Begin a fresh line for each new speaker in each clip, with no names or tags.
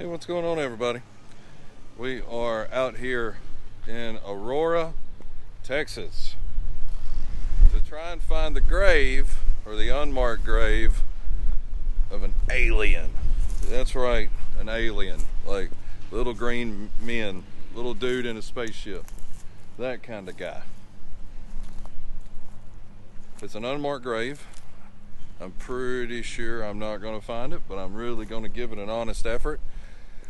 Hey, what's going on, everybody? We are out here in Aurora, Texas to try and find the grave, or the unmarked grave, of an alien. That's right, an alien. Like little green men, little dude in a spaceship, that kind of guy. It's an unmarked grave. I'm pretty sure I'm not going to find it, but I'm really going to give it an honest effort.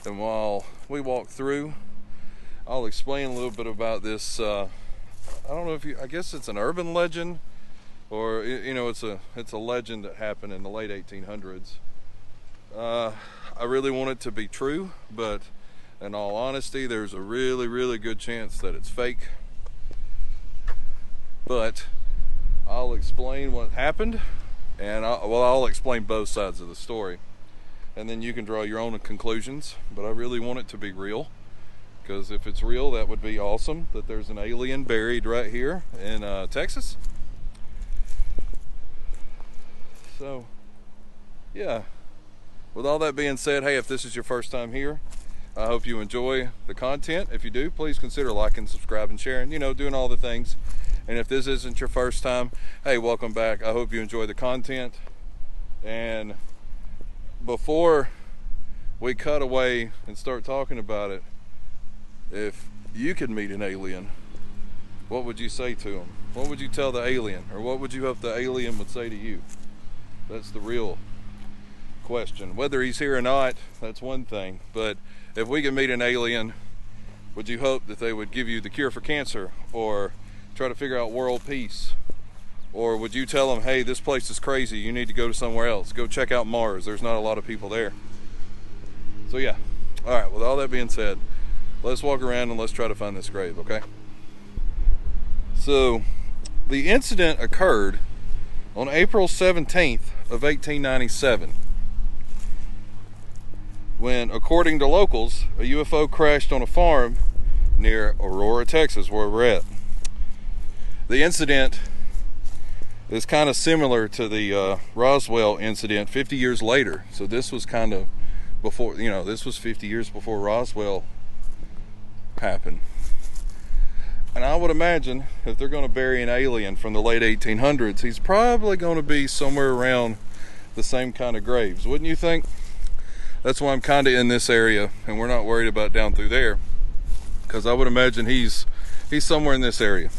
And while we walk through, I'll explain a little bit about this. I don't know if I guess it's an urban legend, or it's a legend that happened in the late 1800s. I really want it to be true, but in all honesty, there's a really good chance that it's fake. But I'll explain what happened, and I'll explain both sides of the story, and then you can draw your own conclusions. But I really want it to be real, because if it's real, that would be awesome, that there's an alien buried right here in Texas. So yeah, with all that being said, hey, if this is your first time here, I hope you enjoy the content. If you do, please consider liking, subscribing, sharing, doing all the things. And if this isn't your first time, hey, welcome back. I hope you enjoy the content. And before we cut away and start talking about it, if you could meet an alien, what would you say to him? What would you tell the alien? Or what would you hope the alien would say to you? That's the real question. Whether he's here or not, that's one thing. But if we could meet an alien, would you hope that they would give you the cure for cancer, or try to figure out world peace? Or would you tell them, hey, this place is crazy, you need to go to somewhere else, go check out Mars, there's not a lot of people there? So yeah, all right, with all that being said, let's walk around and let's try to find this grave, okay? So the incident occurred on April 17th of 1897, when, according to locals, a UFO crashed on a farm near Aurora, Texas, where we're at. The incident is kind of similar to the Roswell incident 50 years later. So this was kind of before, this was 50 years before Roswell happened. And I would imagine if they're going to bury an alien from the late 1800s, he's probably going to be somewhere around the same kind of graves, wouldn't you think? That's why I'm kind of in this area, and we're not worried about down through there, because I would imagine he's somewhere in this area,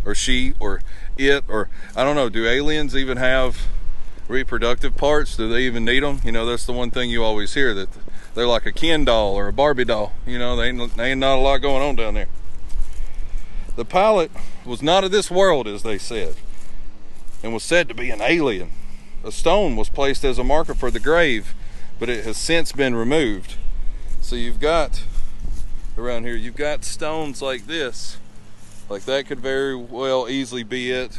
or she, or it, or I don't know. Do aliens even have reproductive parts? Do they even need them? That's the one thing you always hear, that they're like a Ken doll or a Barbie doll. They ain't not a lot going on down there. The pilot was not of this world, as they said, and was said to be an alien. A stone was placed as a marker for the grave, but it has since been removed. So you've got, around here, you've got stones like this. Like that could very well easily be it.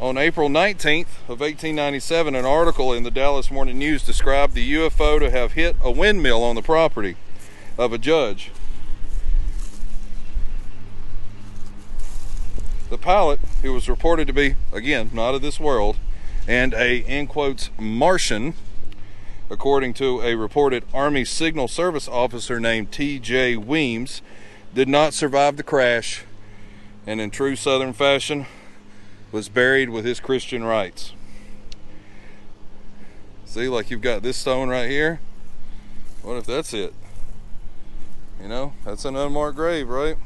On April 19th of 1897, an article in the Dallas Morning News described the UFO to have hit a windmill on the property of a judge. The pilot, who was reported to be, again, not of this world, and a, in quotes, Martian, according to a reported Army Signal Service officer named T.J. Weems, did not survive the crash, and in true Southern fashion, was buried with his Christian rites. See, like you've got this stone right here. What if that's it? That's an unmarked grave, right?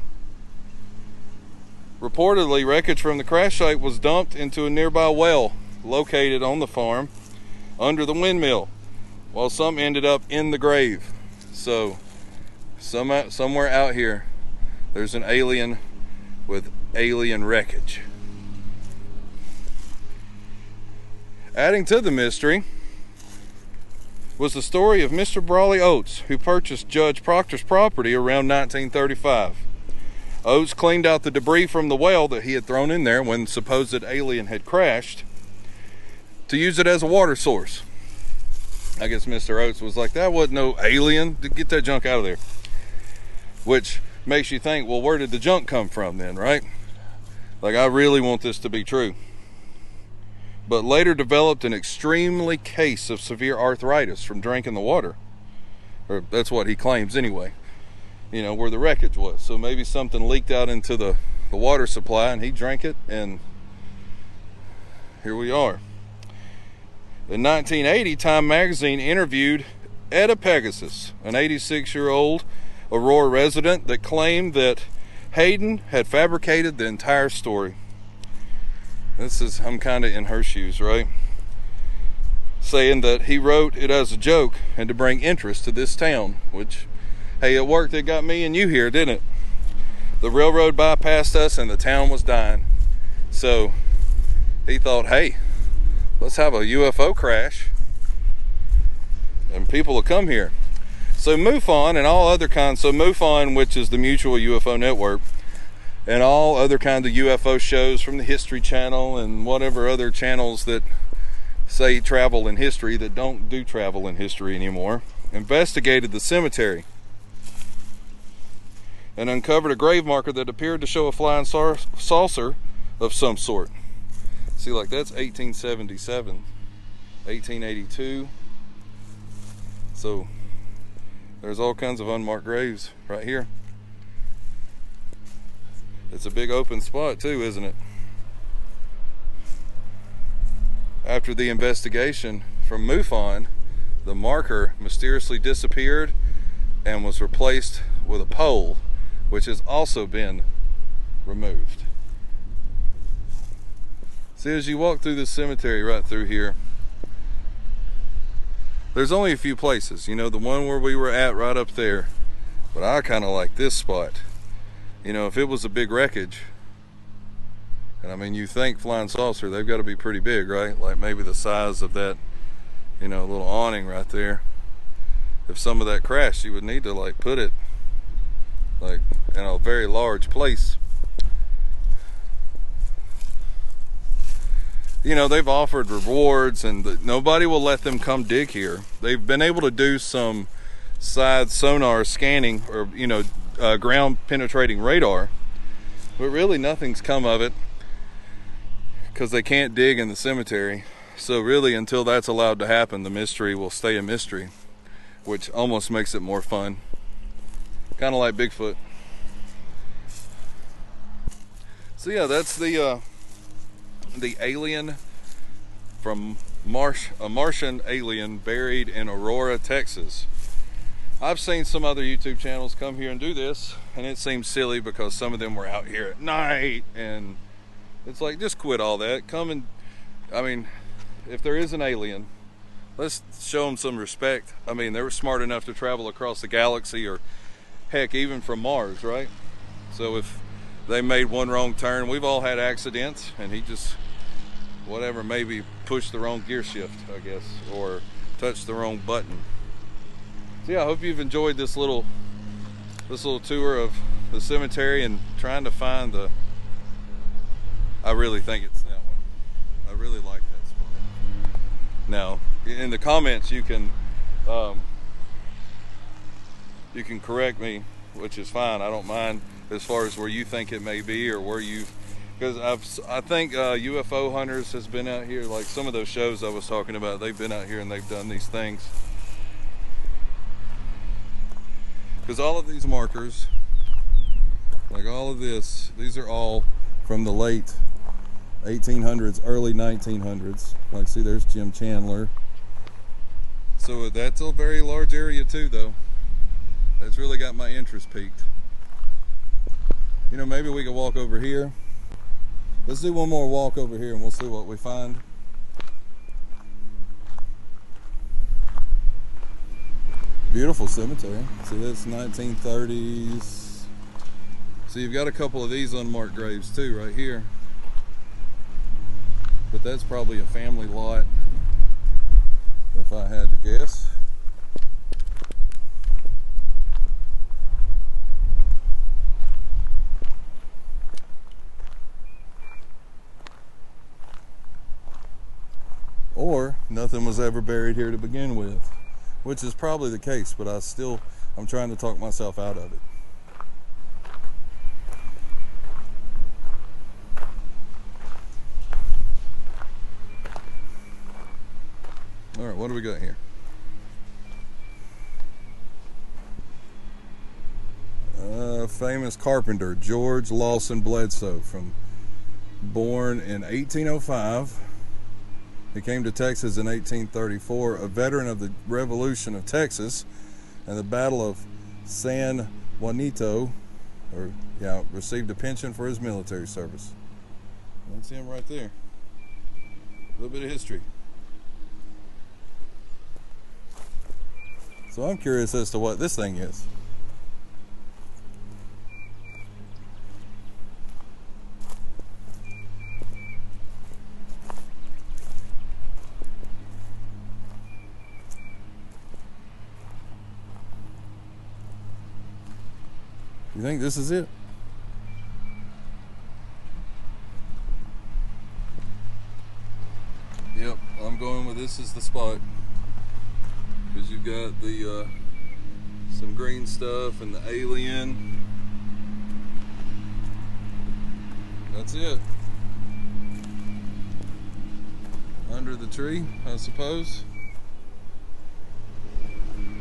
Reportedly, wreckage from the crash site was dumped into a nearby well located on the farm under the windmill, while some ended up in the grave. So somewhere out here, there's an alien with alien wreckage. Adding to the mystery was the story of Mr. Brawley Oates, who purchased Judge Proctor's property around 1935. Oates cleaned out the debris from the well that he had thrown in there when the supposed alien had crashed, to use it as a water source. I guess Mr. Oates was like, that wasn't no alien, get that junk out of there. Which makes you think, well, where did the junk come from then, right? Like, I really want this to be true. but later developed an extremely case of severe arthritis from drinking the water. Or that's what he claims anyway, you know, where the wreckage was. So maybe something leaked out into the water supply and he drank it, and here we are. In 1980, Time magazine interviewed Etta Pegasus, an 86-year-old Aurora resident that claimed that Hayden had fabricated the entire story. I'm kind of in her shoes, right? Saying that he wrote it as a joke and to bring interest to this town, which, hey, it worked. It got me and you here, didn't it? The railroad bypassed us and the town was dying. So he thought, hey, let's have a UFO crash and people will come here. So MUFON and all other kinds, so MUFON, which is the Mutual UFO Network, and all other kinds of UFO shows from the History Channel and whatever other channels that say travel in history that don't do travel in history anymore, investigated the cemetery and uncovered a grave marker that appeared to show a flying saucer of some sort. See, like that's 1877, 1882. So there's all kinds of unmarked graves right here. It's a big open spot too, isn't it? After the investigation from MUFON, the marker mysteriously disappeared and was replaced with a pole, which has also been removed. See, as you walk through this cemetery right through here, there's only a few places. You know, the one where we were at right up there, but I kind of like this spot. You know, if it was a big wreckage, and I mean, you think flying saucer, they've got to be pretty big, right? Like maybe the size of that, you know, little awning right there. If some of that crashed, you would need to like put it like in a very large place. You know, they've offered rewards and nobody will let them come dig here. They've been able to do some side sonar scanning or, you know, ground penetrating radar, but really nothing's come of it because they can't dig in the cemetery. So really, until that's allowed to happen, the mystery will stay a mystery, which almost makes it more fun. Kind of like Bigfoot. So yeah, that's the alien from a Martian alien buried in Aurora, Texas. I've seen some other YouTube channels come here and do this, and it seems silly because some of them were out here at night, and it's like, just quit all that. Come and, I mean, if there is an alien, let's show them some respect. I mean, they were smart enough to travel across the galaxy, or heck, even from Mars, right? So if they made one wrong turn, we've all had accidents, and he just, whatever, maybe pushed the wrong gear shift, I guess, or touched the wrong button. So yeah, I hope you've enjoyed this little tour of the cemetery and trying to find the, I really think it's that one. I really like that spot. Now, in the comments you can correct me, which is fine. I don't mind as far as where you think it may be or where you, because I think UFO Hunters has been out here, like some of those shows I was talking about, they've been out here and they've done these things. Because all of these markers, like all of this, these are all from the late 1800s, early 1900s. Like, see, there's Jim Chandler. So that's a very large area too, though. That's really got my interest piqued. You know, maybe we could walk over here. Let's do one more walk over here and we'll see what we find. Beautiful cemetery. See, that's 1930s. So you've got a couple of these unmarked graves too right here. But that's probably a family lot, if I had to guess. Or nothing was ever buried here to begin with, which is probably the case, but I'm trying to talk myself out of it. Alright, what do we got here? Famous carpenter George Lawson Bledsoe, born in 1805. He came to Texas in 1834, a veteran of the Revolution of Texas and the Battle of San Juanito, received a pension for his military service. That's him right there. A little bit of history. So I'm curious as to what this thing is. You think this is it? Yep, I'm going with this is the spot. Because you've got the some green stuff and the alien. That's it. Under the tree, I suppose.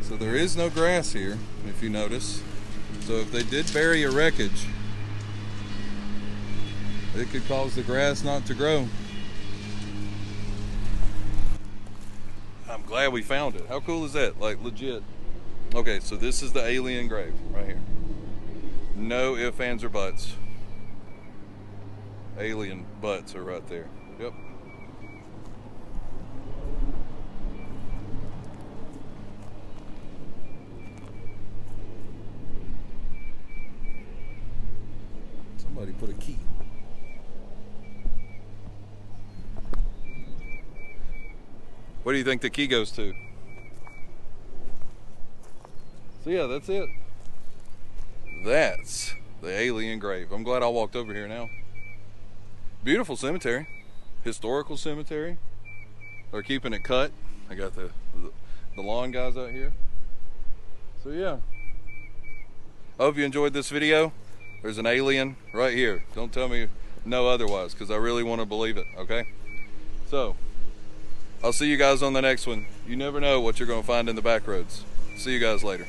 So there is no grass here, if you notice. So if they did bury a wreckage, it could cause the grass not to grow. I'm glad we found it. How cool is that? Like, legit. Okay, so this is the alien grave right here. No ifs, ands, or buts. Alien butts are right there. Yep. Somebody put a key. What do you think the key goes to? So yeah, that's it. That's the alien grave. I'm glad I walked over here now. Beautiful cemetery. Historical cemetery. They're keeping it cut. I got the lawn guys out here. So yeah. I hope you enjoyed this video. There's an alien right here. Don't tell me no otherwise, because I really want to believe it, okay? So, I'll see you guys on the next one. You never know what you're going to find in the back roads. See you guys later.